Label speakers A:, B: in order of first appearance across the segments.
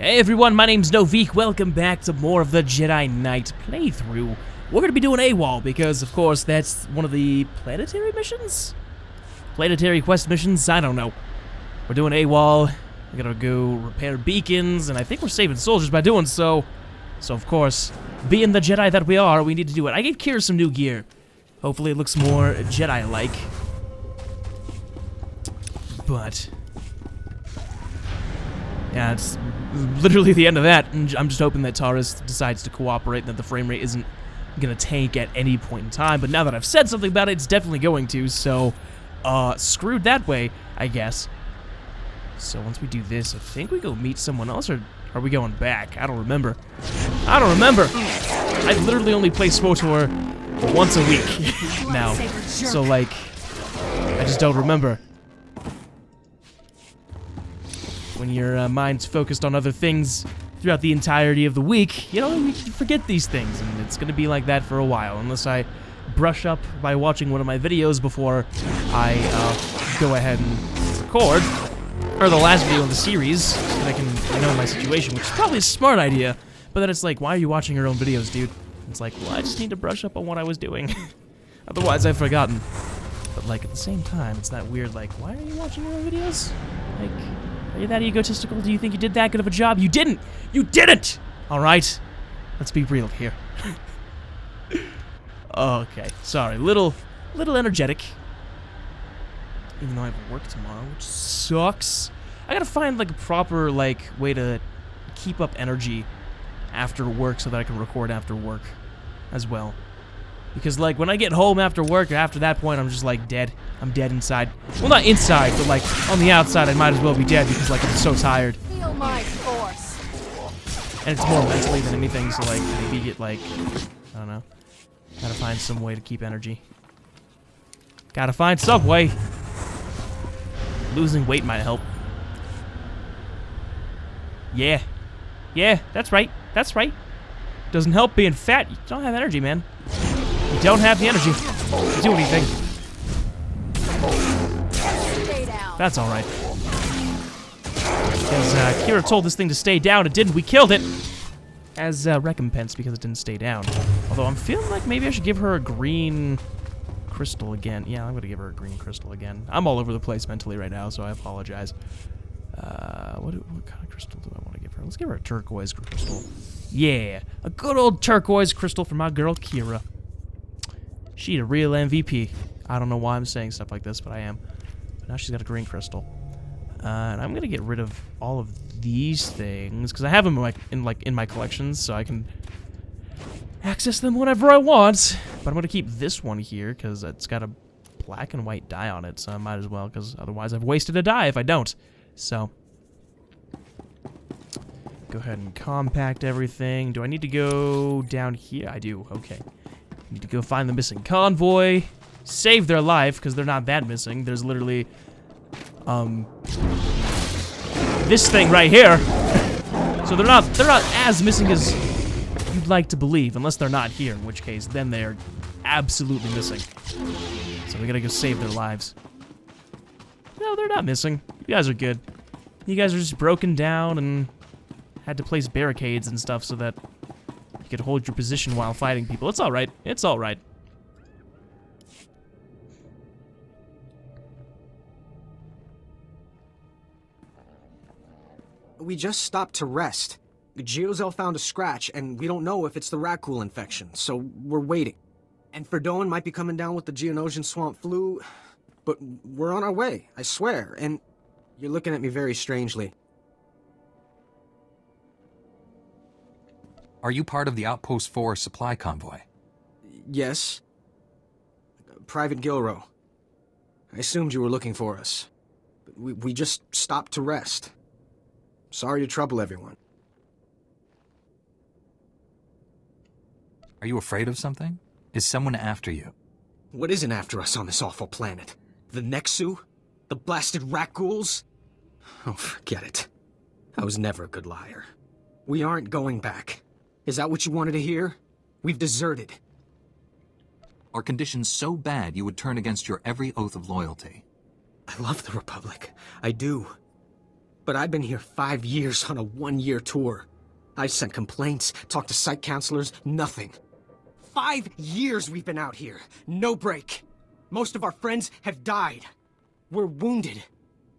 A: Hey everyone, my name's Noviek. Welcome back to more of the Jedi Knight playthrough. We're gonna be doing AWOL because, of course, that's one of the planetary missions? Planetary quest missions? I don't know. We're doing AWOL. We're gonna go repair beacons, and I think we're saving soldiers by doing so. So, of course, being the Jedi that we are, we need to do it. I gave Kira some new gear. Hopefully it looks more Jedi-like. But yeah, it's literally the end of that, and I'm just hoping that Taris decides to cooperate and that the frame rate isn't gonna tank at any point in time. But now that I've said something about it, it's definitely going to, so screwed that way, I guess. So once we do this, I think we go meet someone else, or are we going back? I don't remember. I literally only play SWTOR once a week now, so like, I just don't remember. When your mind's focused on other things throughout the entirety of the week, you know, you forget these things, and it's gonna be like that for a while, unless I brush up by watching one of my videos before I go ahead and record, or the last video in the series, so that I can know my situation, which is probably a smart idea, but then it's like, why are you watching your own videos, dude? It's like, well, I just need to brush up on what I was doing. Otherwise, I've forgotten. But, like, at the same time, it's that weird, like, why are you watching your own videos? Like, are you that egotistical? Do you think you did that good of a job? You didn't! You didn't! Alright? Let's be real here. Okay, sorry. Little energetic. Even though I have work tomorrow, which sucks. I gotta find, like, a proper, like, way to keep up energy after work so that I can record after work as well. Because, like, when I get home after work, or after that point, I'm just, like, dead. I'm dead inside. Well, not inside, but, like, on the outside, I might as well be dead because, like, I'm so tired.
B: Feel my force.
A: And it's more mentally than anything, so, like, maybe get, like, I don't know. Gotta find some way to keep energy. Gotta find some way. Losing weight might help. Yeah. Yeah, that's right. That's right. Doesn't help being fat. You don't have energy, man. You don't have the energy to do anything.
B: Stay down.
A: That's alright. Because Kira told this thing to stay down, it didn't. We killed it! As recompense because it didn't stay down. Although I'm feeling like maybe I should give her a green crystal again. Yeah, I'm gonna give her a green crystal again. I'm all over the place mentally right now, so I apologize. What kind of crystal do I want to give her? Let's give her a turquoise crystal. Yeah, a good old turquoise crystal for my girl Kira. She's a real MVP. I don't know why I'm saying stuff like this, but I am. But now she's got a green crystal. And I'm gonna get rid of all of these things because I have them in my collections, so I can access them whenever I want. But I'm gonna keep this one here because it's got a black and white dye on it, so I might as well, because otherwise I've wasted a dye if I don't. So go ahead and compact everything. Do I need to go down here? I do. Okay. Need to go find the missing convoy, save their life, because they're not that missing. There's literally, this thing right here. So they're not as missing as you'd like to believe, unless they're not here, in which case, then they're absolutely missing. So we gotta go save their lives. No, they're not missing. You guys are good. You guys are just broken down and had to place barricades and stuff so that you could hold your position while fighting people. It's alright. It's alright.
C: We just stopped to rest. Geozel found a scratch, and we don't know if it's the Rakghoul infection, so we're waiting. And Ferdowin might be coming down with the Geonosian swamp flu, but we're on our way, I swear, and you're looking at me very strangely.
D: Are you part of the Outpost 4 supply convoy?
C: Yes. Private Gilrow. I assumed you were looking for us. But we just stopped to rest. Sorry to trouble everyone.
D: Are you afraid of something? Is someone after you?
C: What isn't after us on this awful planet? The Nexu? The blasted Rakghouls? Oh, forget it. I was never a good liar. We aren't going back. Is that what you wanted to hear? We've deserted.
D: Are conditions so bad you would turn against your every oath of loyalty?
C: I love the Republic. I do. but I've been here 5 years on a 1-year tour. I've sent complaints, talked to site counselors, nothing. 5 years we've been out here, no break. Most of our friends have died. We're wounded,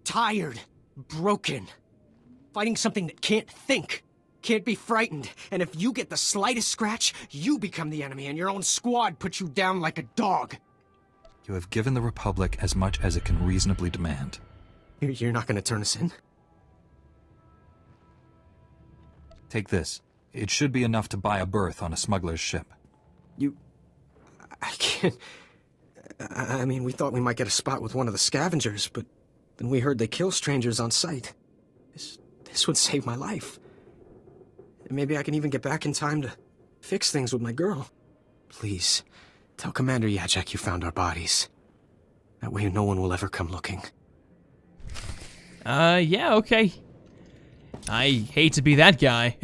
C: tired, broken. Fighting something that can't think, can't be frightened. And if you get the slightest scratch, you become the enemy and your own squad puts you down like a dog.
D: You have given the Republic as much as it can reasonably demand.
C: You're not gonna turn us in?
D: Take this. It should be enough to buy a berth on a smuggler's ship.
C: I can't... I mean, we thought we might get a spot with one of the scavengers, but then we heard they kill strangers on sight. This would save my life. And maybe I can even get back in time to fix things with my girl. Please, tell Commander Yajek you found our bodies. That way no one will ever come looking.
A: Yeah, okay. I hate to be that guy.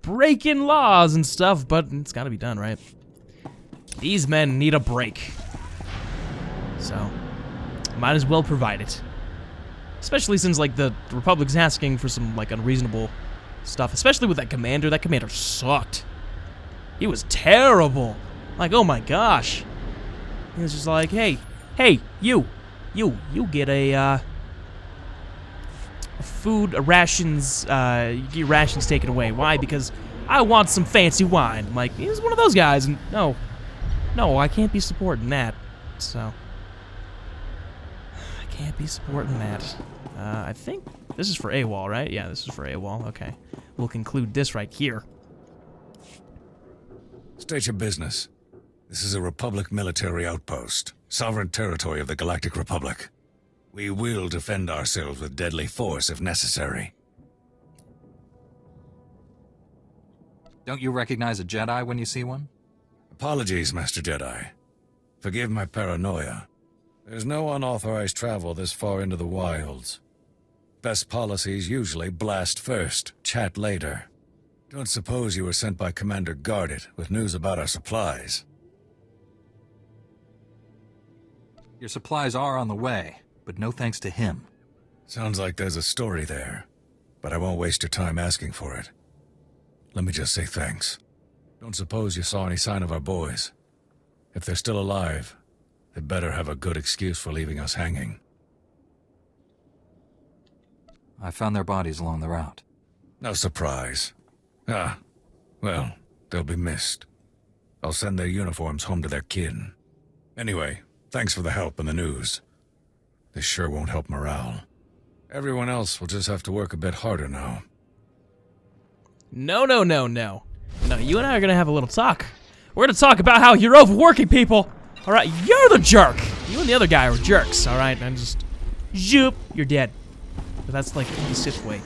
A: Breaking laws and stuff, but it's gotta be done, right? These men need a break. So, might as well provide it. Especially since, like, the Republic's asking for some, like, unreasonable stuff. Especially with that commander. That commander sucked. He was terrible. Like, oh my gosh. He was just like, hey, you get a rations, you get your rations taken away. Why? Because I want some fancy wine. I'm like, he's one of those guys, and no, I can't be supporting that. So, I can't be supporting that. I think this is for AWOL, right? Yeah, this is for AWOL. Okay, we'll conclude this right here.
E: State your business. This is a Republic military outpost, sovereign territory of the Galactic Republic. We will defend ourselves with deadly force if necessary.
D: Don't you recognize a Jedi when you see one?
E: Apologies, Master Jedi. Forgive my paranoia. There's no unauthorized travel this far into the wilds. Best policies usually blast first, chat later. Don't suppose you were sent by Commander Gardet with news about our supplies.
D: Your supplies are on the way, but no thanks to him.
E: Sounds like there's a story there, but I won't waste your time asking for it. Let me just say thanks. Don't suppose you saw any sign of our boys. If they're still alive, they better have a good excuse for leaving us hanging.
D: I found their bodies along the route.
E: No surprise. Ah, well, they'll be missed. I'll send their uniforms home to their kin. Anyway, thanks for the help and the news. This sure won't help morale. Everyone else will just have to work a bit harder now.
A: No, you and I are gonna have a little talk. We're gonna talk about how you're overworking people. All right, you're the jerk. You and the other guy are jerks. All right, and just zoop, you're dead. But that's like the Sith way.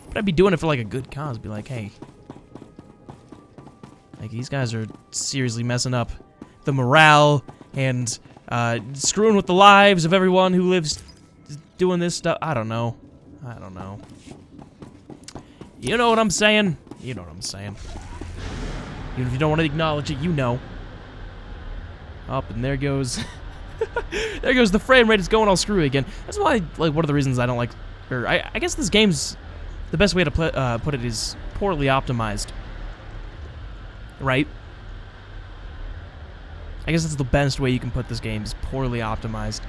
A: But I'd be doing it for like a good cause. Be like, hey, like these guys are seriously messing up the morale and screwing with the lives of everyone who lives doing this stuff. I don't know. You know what I'm saying? You know what I'm saying. Even if you don't want to acknowledge it, you know. Up and there goes. There goes the frame rate. It's going all screwy again. That's why, like, one of the reasons I don't like, or I guess this game's, the best way to put it is poorly optimized. Right? I guess that's the best way you can put this game, is poorly optimized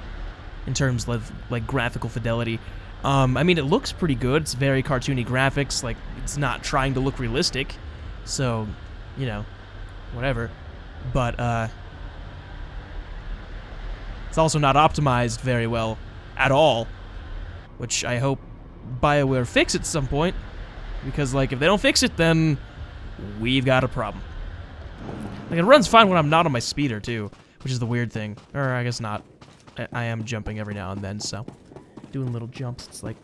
A: in terms of, like, graphical fidelity. I mean, it looks pretty good. It's very cartoony graphics. Like, it's not trying to look realistic. So, you know, whatever. But, it's also not optimized very well at all. Which I hope BioWare fix at some point. Because, like, if they don't fix it, then we've got a problem. Like, it runs fine when I'm not on my speeder, too. Which is the weird thing. Or, I guess not. I am jumping every now and then, so... doing little jumps. It's like,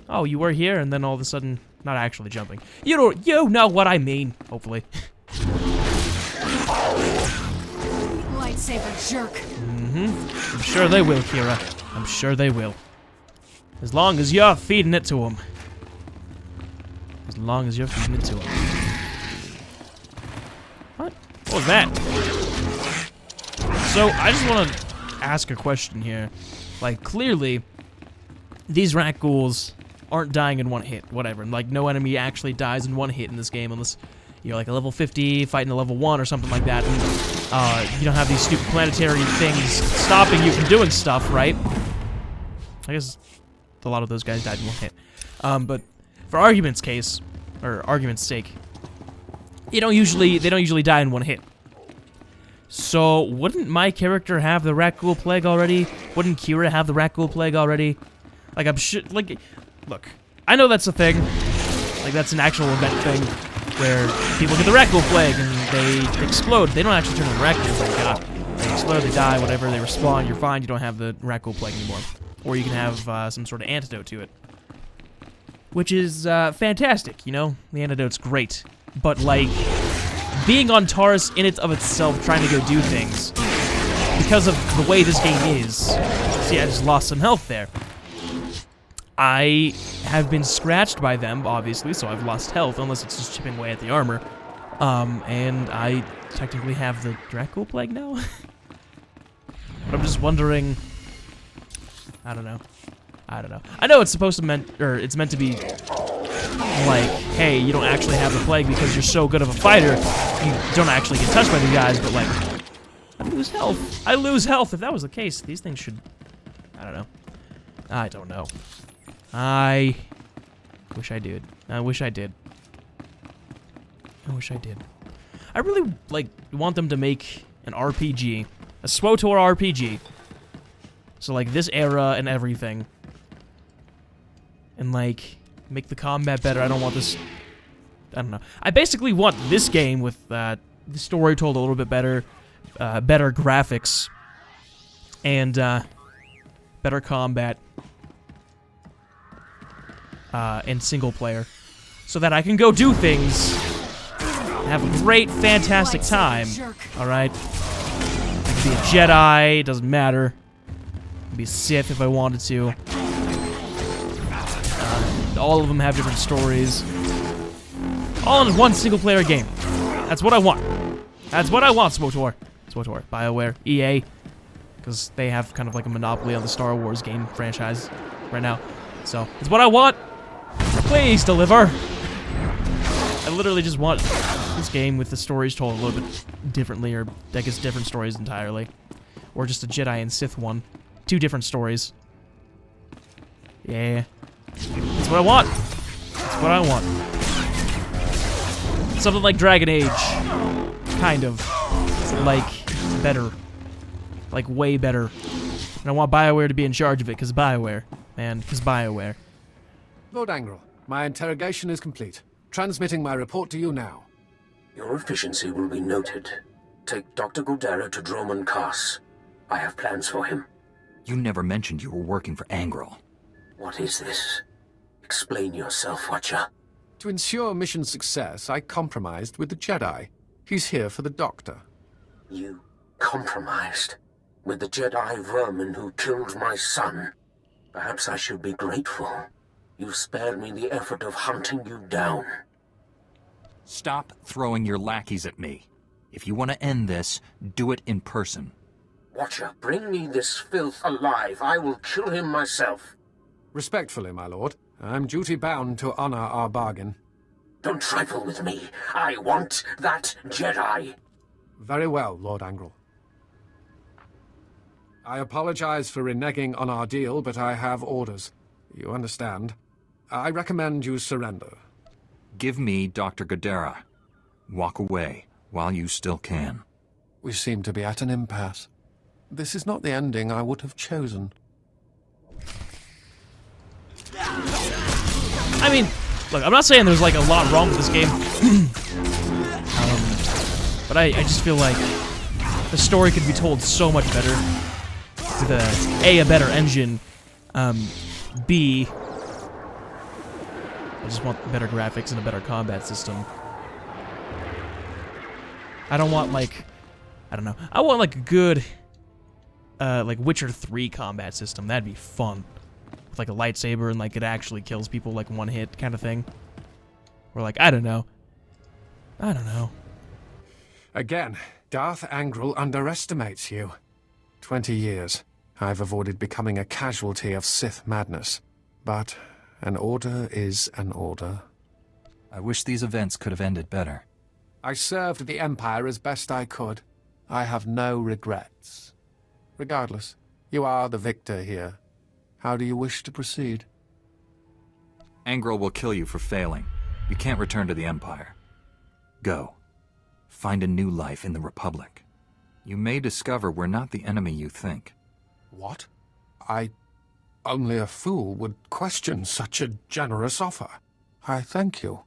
A: oh, you were here, and then all of a sudden, not actually jumping. You know what I mean, hopefully.
B: Lightsaber jerk.
A: I'm sure they will, Kira. I'm sure they will. As long as you're feeding it to them. As long as you're feeding it to them. What? What was that? So, I just want to ask a question here. Like, clearly... these rat ghouls aren't dying in one hit, whatever. And, like, no enemy actually dies in one hit in this game unless you're, like, a level 50 fighting a level 1 or something like that. And you don't have these stupid planetary things stopping you from doing stuff, right? I guess a lot of those guys died in one hit. But for argument's sake, they don't usually die in one hit. So, wouldn't my character have the Rakghoul Plague already? Wouldn't Kira have the Rakghoul Plague already? Like, I'm sure, like, look, I know that's a thing. Like, that's an actual event thing where people get the Rakghoul Plague and they explode. They don't actually turn into Rakghouls, thank God. They explode, they die, whatever, they respawn, you're fine, you don't have the Rakghoul Plague anymore. Or you can have some sort of antidote to it. Which is fantastic, you know? The antidote's great. But, like, being on Taris in it of itself, trying to go do things, because of the way this game is, see, I just lost some health there. I have been scratched by them, obviously, so I've lost health, unless it's just chipping away at the armor. And I technically have the Rakghoul Plague now? But I'm just wondering... I don't know. I know it's supposed to it's meant to be like, hey, you don't actually have the plague because you're so good of a fighter, you don't actually get touched by the guys, but like, I lose health. I lose health. If that was the case, these things should, I don't know. I wish I did. I really, like, want them to make an RPG, a SWTOR RPG. So, like, this era and everything. And, like, make the combat better. I don't want this... I don't know. I basically want this game with the story told a little bit better, better graphics, and better combat, and single player, so that I can go do things and have a great, fantastic time. Alright? I can be a Jedi, it doesn't matter. I can be a Sith if I wanted to. All of them have different stories. All in one single-player game. That's what I want. That's what I want, SWTOR. SWTOR. BioWare. EA. Because they have kind of like a monopoly on the Star Wars game franchise right now. So, it's what I want. Please deliver. I literally just want this game with the stories told a little bit differently, or I guess different stories entirely. Or just a Jedi and Sith one. 2 different stories. Yeah. That's what I want. That's what I want. Something like Dragon Age. Kind of. Like, better. Like, way better. And I want BioWare to be in charge of it, because BioWare. Man, because BioWare.
F: Lord Angrel, my interrogation is complete. Transmitting my report to you now.
G: Your efficiency will be noted. Take Dr. Godera to Droman Kaas. I have plans for him.
D: You never mentioned you were working for Angrel.
G: What is this? Explain yourself, Watcher.
F: To ensure mission success, I compromised with the Jedi. He's here for the Doctor.
G: You compromised? With the Jedi vermin who killed my son? Perhaps I should be grateful. You spared me the effort of hunting you down.
D: Stop throwing your lackeys at me. If you want to end this, do it in person.
G: Watcher, bring me this filth alive. I will kill him myself.
F: Respectfully, my lord. I'm duty-bound to honor our bargain.
G: Don't trifle with me. I want that Jedi.
F: Very well, Lord Angrel. I apologize for reneging on our deal, but I have orders. You understand. I recommend you surrender.
D: Give me Dr. Godera. Walk away while you still can.
F: We seem to be at an impasse. This is not the ending I would have chosen.
A: I mean, look, I'm not saying there's like a lot wrong with this game. But I just feel like the story could be told so much better. With a better engine, B, I just want better graphics and a better combat system. I don't want like, I don't know, I want like a good, like Witcher 3 combat system. That'd be fun. With like a lightsaber and like it actually kills people like one hit kind of thing. Or like, I don't know.
F: Again, Darth Angrel underestimates you. 20 years. I've avoided becoming a casualty of Sith madness. But An order is an order.
D: I wish these events could have ended better.
F: I served the Empire as best I could. I have no regrets. Regardless, you are the victor here. How do you wish to proceed?
D: Angrel will kill you for failing. You can't return to the Empire. Go. Find a new life in the Republic. You may discover we're not the enemy you think.
F: What? Only a fool would question such a generous offer. I thank you.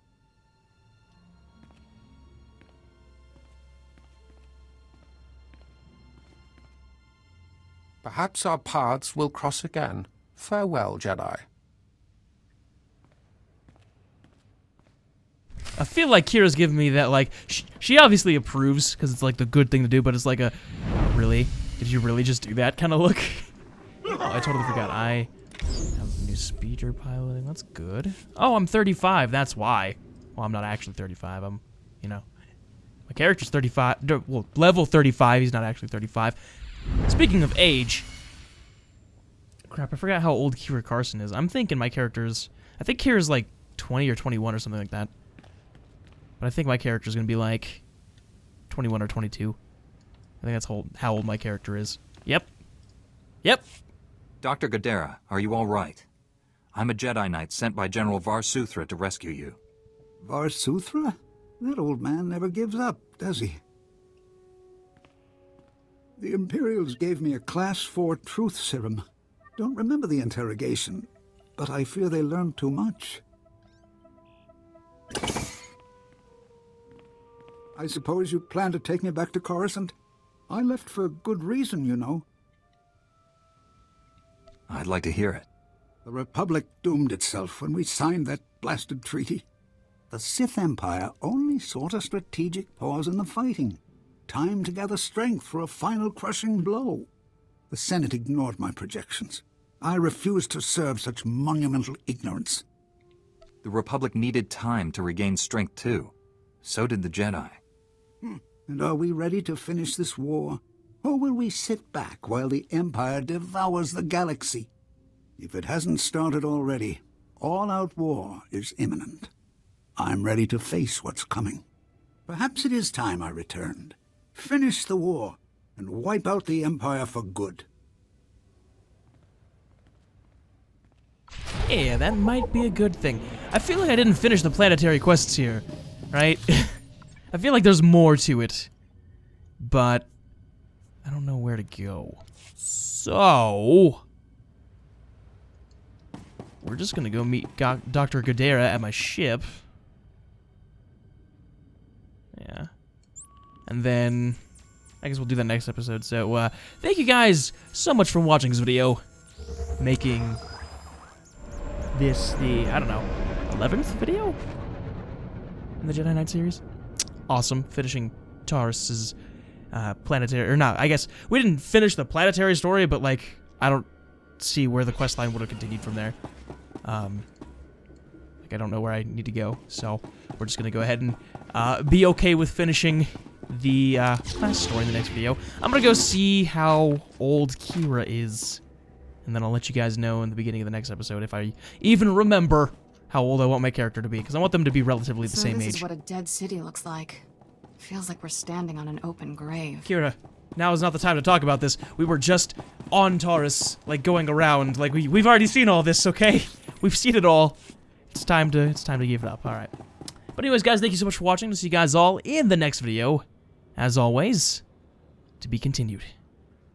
F: Perhaps our paths will cross again. Farewell, Jedi.
A: I feel like Kira's giving me that, like, she obviously approves, because it's, like, the good thing to do, but it's like a, really? Did you really just do that kind of look? Oh, I totally forgot. I have a new speeder piloting. That's good. Oh, I'm 35. That's why. Well, I'm not actually 35. I'm, you know, my character's 35. Well, level 35. He's not actually 35. Speaking of age, crap, I forgot how old Kira Carson is. I'm thinking my character's, I think Kira's like 20 or 21 or something like that. But I think my character's gonna be like 21 or 22. I think that's how old my character is. Yep. Yep.
D: Dr. Godera, are you all right? I'm a Jedi Knight sent by General Varsuthra to rescue you.
H: Varsuthra? That old man never gives up, does he? The Imperials gave me a Class 4 truth serum. Don't remember the interrogation, but I fear they learned too much. I suppose you plan to take me back to Coruscant? I left for good reason, you know.
D: I'd like to hear it.
H: The Republic doomed itself when we signed that blasted treaty. The Sith Empire only sought a strategic pause in the fighting. Time to gather strength for a final crushing blow. The Senate ignored my projections. I refused to serve such monumental ignorance.
D: The Republic needed time to regain strength too. So did the Jedi.
H: And are we ready to finish this war? Or will we sit back while the Empire devours the galaxy? If it hasn't started already, all-out war is imminent. I'm ready to face what's coming. Perhaps it is time I returned. Finish the war and wipe out the Empire for good.
A: Yeah, that might be a good thing. I feel like I didn't finish the planetary quests here, right? I feel like there's more to it, but I don't know where to go. So, we're just gonna go meet Dr. Godera at my ship. Yeah. And then, I guess we'll do that next episode. So, thank you guys so much for watching this video. Making this the, I don't know, 11th video in the Jedi Knight series. Awesome. Finishing Taris's planetary, or not, I guess we didn't finish the planetary story, but like, I don't see where the quest line would have continued from there. Like, I don't know where I need to go, so we're just gonna go ahead and be okay with finishing the last story in the next video. I'm gonna go see how old Kira is, and then I'll let you guys know in the beginning of the next episode if I even remember how old I want my character to be, because I want them to be relatively the same age.
I: This is what a dead city looks like. Feels like we're standing on an open grave.
A: Kira, now is not the time to talk about this. We were just on Taris, like, going around. Like, we've already seen all this, okay? We've seen it all. It's time to give it up. All right. But anyways, guys, thank you so much for watching. I'll see you guys all in the next video. As always, to be continued.